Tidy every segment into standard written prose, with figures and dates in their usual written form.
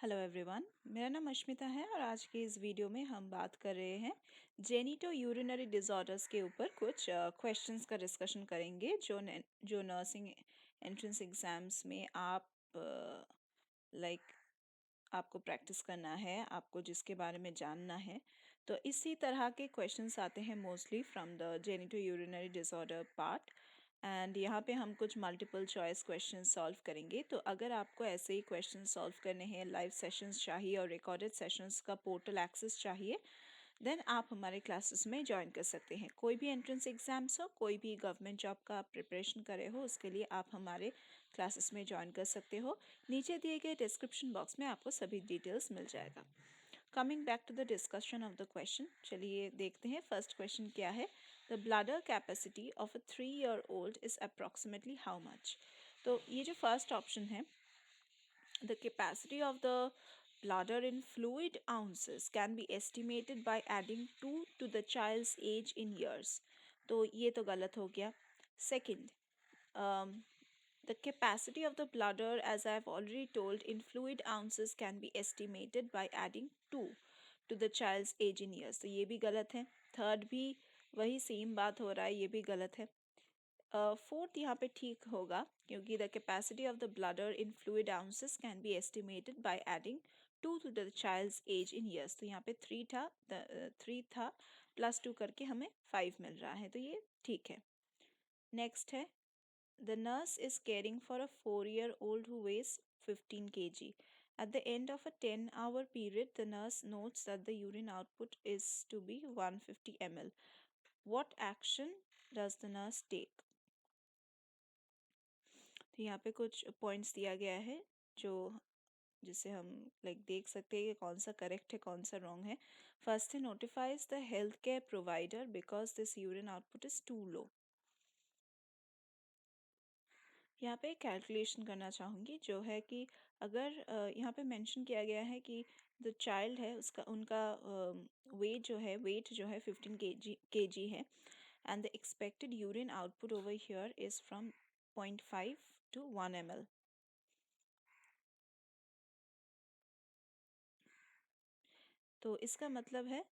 Hello everyone, मेरा नाम अश्मिता है और आज के इस वीडियो में हम बात कर रहे हैं जेनिटो यूरिनरी डिसऑर्डर्स के ऊपर कुछ क्वेश्चंस का डिस्कशन करेंगे जो नर्सिंग एंट्रेंस एग्जाम्स में आप लाइक आपको प्रैक्टिस करना है, आपको जिसके बारे में जानना है। तो इसी तरह के क्वेश्चंस आते हैं mostly from the genito urinary disorder part. And यहाँ पे हम कुछ मल्टीपल चॉइस क्वेश्चन सॉल्व करेंगे। तो अगर आपको ऐसे ही क्वेश्चन सॉल्व करने हैं, लाइव सेशंस चाहिए और रिकॉर्डेड सेशंस का पोर्टल एक्सेस चाहिए, देन आप हमारे क्लासेस में ज्वाइन कर सकते हैं। कोई भी एंट्रेंस एग्जाम्स हो, कोई भी गवर्नमेंट जॉब का आप प्रिपरेशन करे हो, उसके लिए आप हमारे क्लासेस में ज्वाइन कर सकते हो। नीचे दिए गए डिस्क्रिप्शन बॉक्स में आपको सभी डिटेल्स मिल जाएगा। Coming back to the discussion of the question, चलिए देखते हैं फर्स्ट क्वेश्चन क्या है। The bladder capacity of a 3-year old is approximately how much. तो ये जो फर्स्ट ऑप्शन है, the capacity of the bladder in fluid ounces can be estimated by adding 2 to the child's age in years. तो ये तो गलत हो गया। Second, the capacity of the bladder, as I have already told, in fluid ounces can be estimated by adding 2 to the child's age in years. तो ये भी गलत है। थर्ड भी वही सेम बात हो रहा है, ये भी गलत है। फोर्थ यहाँ पे ठीक होगा क्योंकि the capacity of the bladder in fluid ounces can be estimated by adding 2 to the child's age in years. तो यहाँ पे 3 था +2 करके हमें 5 मिल रहा है, तो ये ठीक है। नेक्स्ट है, the nurse is caring for a 4-year-old who weighs 15 kg. At the end of a 10-hour period, the nurse notes that the urine output is to be 150 ml. What action does the nurse take? तो यहाँ पे कुछ points दिया गया है जो जिसे हम देख सकते हैं कि कौन सा करेक्ट है, कौन सा रॉन्ग है। फर्स्ट है, notifies the health care provider because this urine output is too low. यहाँ पे कैलकुलेशन करना चाहूँगी जो है कि अगर यहाँ पे मेंशन किया गया है कि द चाइल्ड है उनका वेट जो है 15 kg है and the expected urine output over here is from 0.5 to 1 ml. तो इसका मतलब है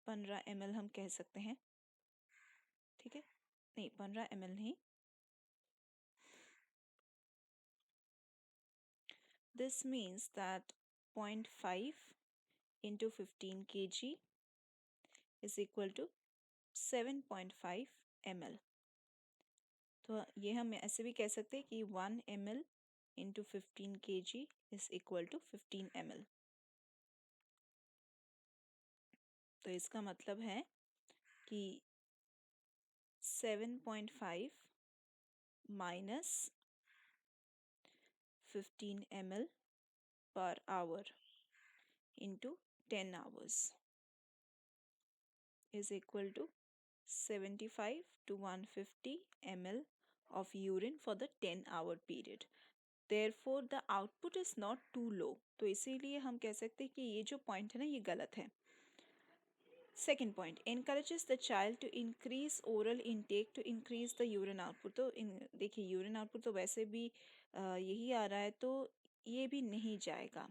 15 ml हम कह सकते हैं, ठीक है। नहीं, 15 ml नहीं, this means that 0.5 into 15 kg is equal to 7.5 ml. तो ये हम ऐसे भी कह सकते हैं कि 1 ml into 15 kg is equal to 15 ml. तो इसका मतलब है कि 7.5 minus 15 ml per hour into 10 hours is equal to 75 to 150 ml of urine for the 10-hour period. Therefore, the output is not too low. तो इसीलिए हम कह सकते हैं कि ये जो पॉइंट है ना, ये गलत है। Second point, encourages the child to increase oral intake to increase the urine output. तो देखिए यूरिन आउटपुट तो वैसे भी यही आ रहा है, तो ये भी नहीं जाएगा।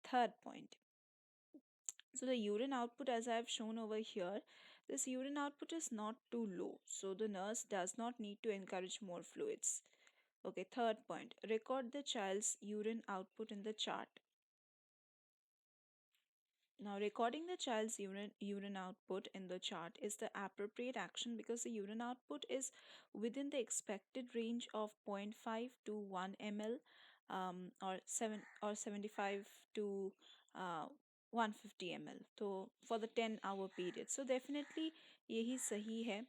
Third point, so the urine output, as I have shown over here, this urine output is not too low, so the nurse does not need to encourage more fluids. Okay, third point, record the child's urine output in the chart. Now, recording the child's urine output in the chart is the appropriate action because the urine output is within the expected range of 0.5 to 1 ml, or 75 to 150 ml. तो for the 10-hour period. So definitely यही सही है,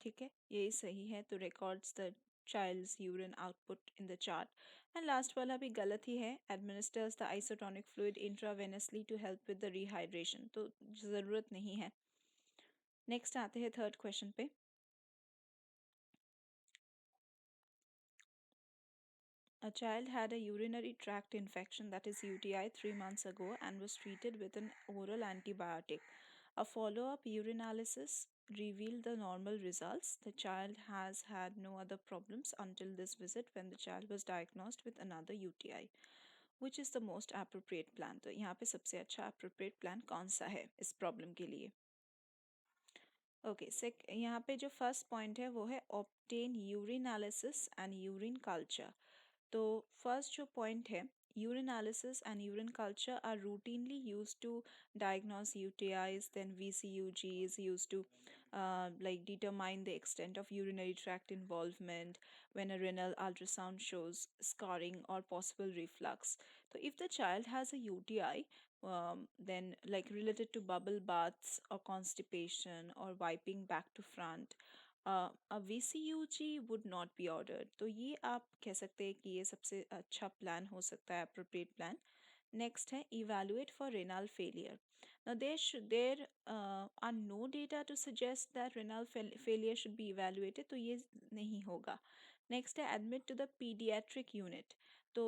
ठीक है, यही सही है। तो records the child's urine output in the chart. And last वाला भी गलत ही है, administers the isotonic fluid intravenously to help with the rehydration, तो ज़रूरत नहीं है। नेक्स्ट आते हैं थर्ड क्वेश्चन पे। A child had a urinary tract infection, that is UTI, 3 months ago and was treated with an oral antibiotic. A follow-up urinalysis revealed the normal results. The child has had no other problems until this visit when the child was diagnosed with another UTI. Which is the most appropriate plan? तो यहाँ पे सबसे अच्छा appropriate plan कौन सा है इस problem के लिए? ओके, यहाँ पे जो फर्स्ट पॉइंट है वो है ऑब्टेन यूरिनालिसिस एंड यूरिन कल्चर। तो फर्स्ट जो पॉइंट है, urinalysis and urine culture are routinely used to diagnose UTIs. Then VCUG is used to like determine the extent of urinary tract involvement when a renal ultrasound shows scarring or possible reflux. So if the child has a UTI, then like related to bubble baths or constipation or wiping back to front, a VCUG would not be ordered. तो ये आप कह सकते हैं कि ये सबसे अच्छा प्लान हो सकता है, appropriate plan. Next है evaluate for renal failure. Now there are no data to suggest that renal failure should be evaluated, तो ये नहीं होगा. Next है admit to the pediatric unit. तो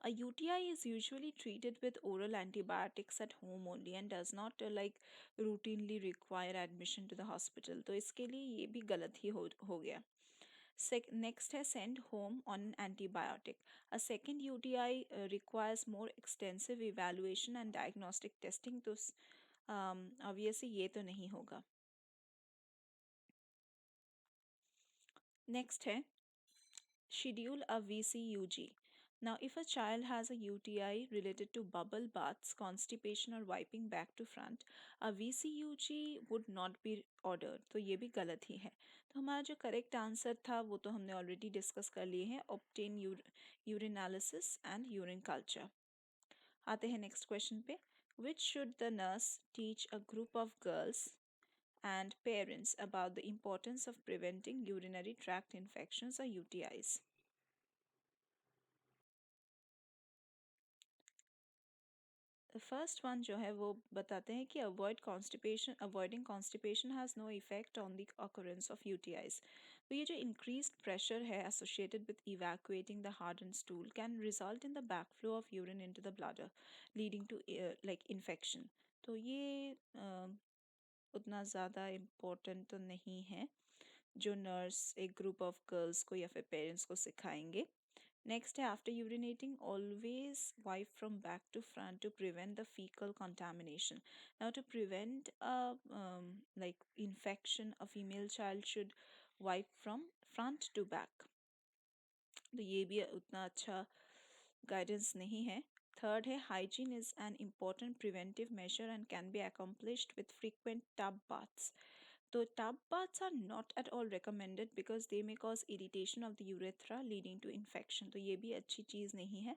a UTI is usually treated with oral antibiotics at home only and does not like routinely require admission to the hospital. तो इसके लिए ये भी गलत ही हो गया. Next है send home on antibiotic. A second UTI requires more extensive evaluation and diagnostic testing. तो obviously ये तो नहीं होगा. Next है schedule a VCUG. Now, if a child has a UTI related to bubble baths, constipation or wiping back to front, a VCUG would not be ordered. तो ये भी गलत ही है. तो हमारा जो करेक्ट आंसर था वो तो हमने ऑलरेडी डिस्कस कर लिए हैं, obtain urinalysis and urine culture. आते हैं नेक्स्ट क्वेश्चन पे. Which should the nurse teach a group of girls and parents about the importance of preventing urinary tract infections or UTIs? First one जो है वो बताते हैं कि avoiding constipation has no effect on the occurrence of UTIs. तो ये जो increased pressure है associated with evacuating the hardened stool can result in the backflow of urine into the bladder leading to like infection. तो ये उतना ज़्यादा important तो नहीं है जो नर्स एक ग्रुप ऑफ गर्ल्स को या फिर पेरेंट्स को सिखाएंगे. Next, after urinating, always wipe from back to front to prevent the fecal contamination. Now, to prevent like infection, a female child should wipe from front to back. तो ये भी उतना अच्छा guidance नहीं है. Third है hygiene is an important preventive measure and can be accomplished with frequent tub baths. So tub baths are not at all recommended because they may cause irritation of the urethra leading to infection. तो ये भी अच्छी चीज़ नहीं है.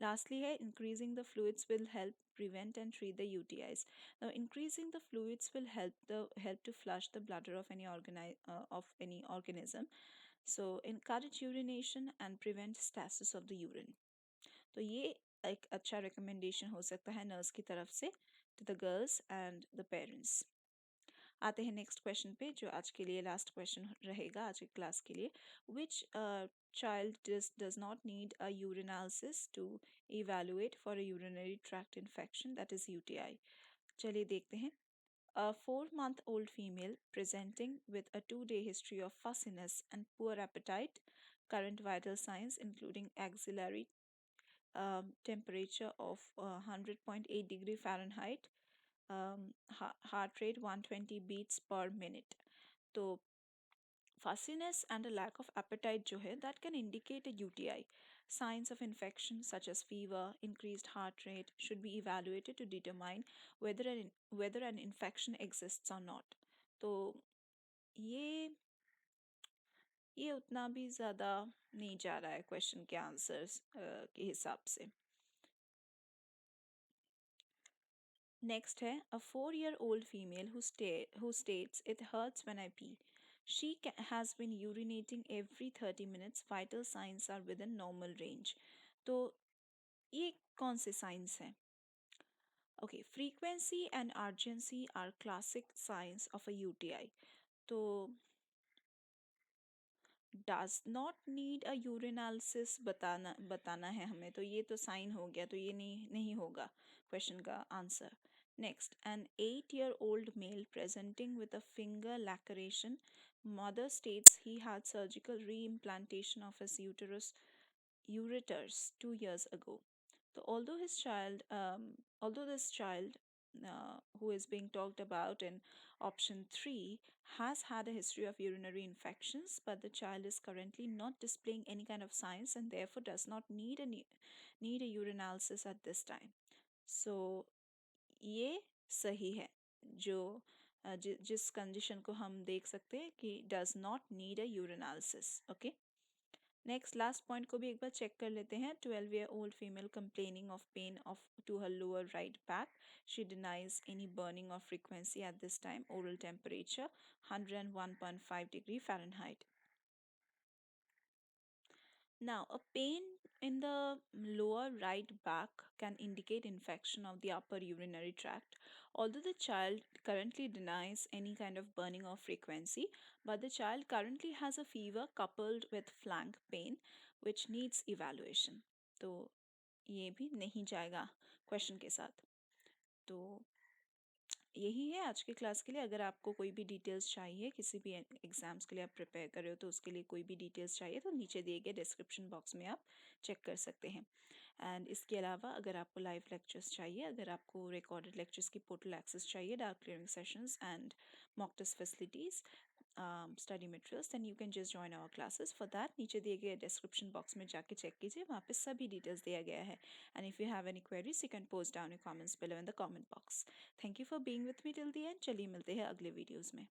Lastly है increasing the fluids will help prevent and treat the UTIs. Now increasing the fluids will help to flush the bladder of any organism. So encourage urination and prevent stasis of the urine. तो ये एक अच्छा recommendation हो सकता है nurse की तरफ से to the girls and the parents. आते हैं नेक्स्ट क्वेश्चन पे जो आज के लिए लास्ट क्वेश्चन रहेगा आज की क्लास के लिए. विच child does not need a urinalysis to evaluate for a urinary tract infection, that is UTI. चलिए देखते हैं. A 4-month-old female presenting with a 2-day history of fussiness and poor appetite, current vital signs including axillary temperature of 100.8 degree Fahrenheit, heart rate 120 beats per minute. तो fussiness and a lack of appetite जो है that can indicate a UTI. Signs of infection such as fever, increased heart rate should be evaluated to determine whether an infection exists or not. तो ये ये उतना भी ज़्यादा नहीं जा रहा है क्वेश्चन के आंसर्स के हिसाब से. Next है a 4-year-old female who states it hurts when I pee. She has been urinating every 30 minutes. Vital signs are within normal range. तो ये कौन से signs हैं? Okay, frequency and urgency are classic signs of a UTI. तो does not need a urinalysis बताना है हमें. तो ये तो साइन हो गया, तो ये नहीं होगा क्वेश्चन का answer. Next, an 8-year-old male presenting with a finger laceration. Mother states he had surgical reimplantation of his uterus. ureters 2 years ago. So although this child who is being talked about in option 3 has had a history of urinary infections, but the child is currently not displaying any kind of signs and therefore does not need a urinalysis at this time. So ये सही है जो जिस condition को हम देख सकते हैं कि does not need a urinalysis. Okay, next last point को भी एक बार चेक कर लेते हैं. 12-year-old female complaining of pain of to her lower right back. She denies any burning of frequency at this time. Oral temperature 101.5 degree Fahrenheit. Now, a pain in the lower right back can indicate infection of the upper urinary tract. Although the child currently denies any kind of burning or frequency, but the child currently has a fever coupled with flank pain which needs evaluation. तो ये भी नहीं जाएगा question के साथ. तो यही है आज के क्लास के लिए. अगर आपको कोई भी डिटेल्स चाहिए, किसी भी एग्ज़ाम्स के लिए आप प्रिपेयर कर रहे हो तो उसके लिए कोई भी डिटेल्स चाहिए तो नीचे दिए गए डिस्क्रिप्शन बॉक्स में आप चेक कर सकते हैं. एंड इसके अलावा अगर आपको लाइव लेक्चर्स चाहिए, अगर आपको रिकॉर्डेड लेक्चर्स की पोर्टल एक्सेस चाहिए, dark clearing sessions and mock test facilities, study materials, then you can just join our classes. For that नीचे दिए गए डिस्क्रिप्शन बॉक्स में जाके चेक कीजिए, वहाँ पे सभी डिटेल्स दिया गया है. And if you have any queries you can post down your comments below in the comment box. Thank you for being with me till the end. चलिए मिलते हैं अगले वीडियोज़ में.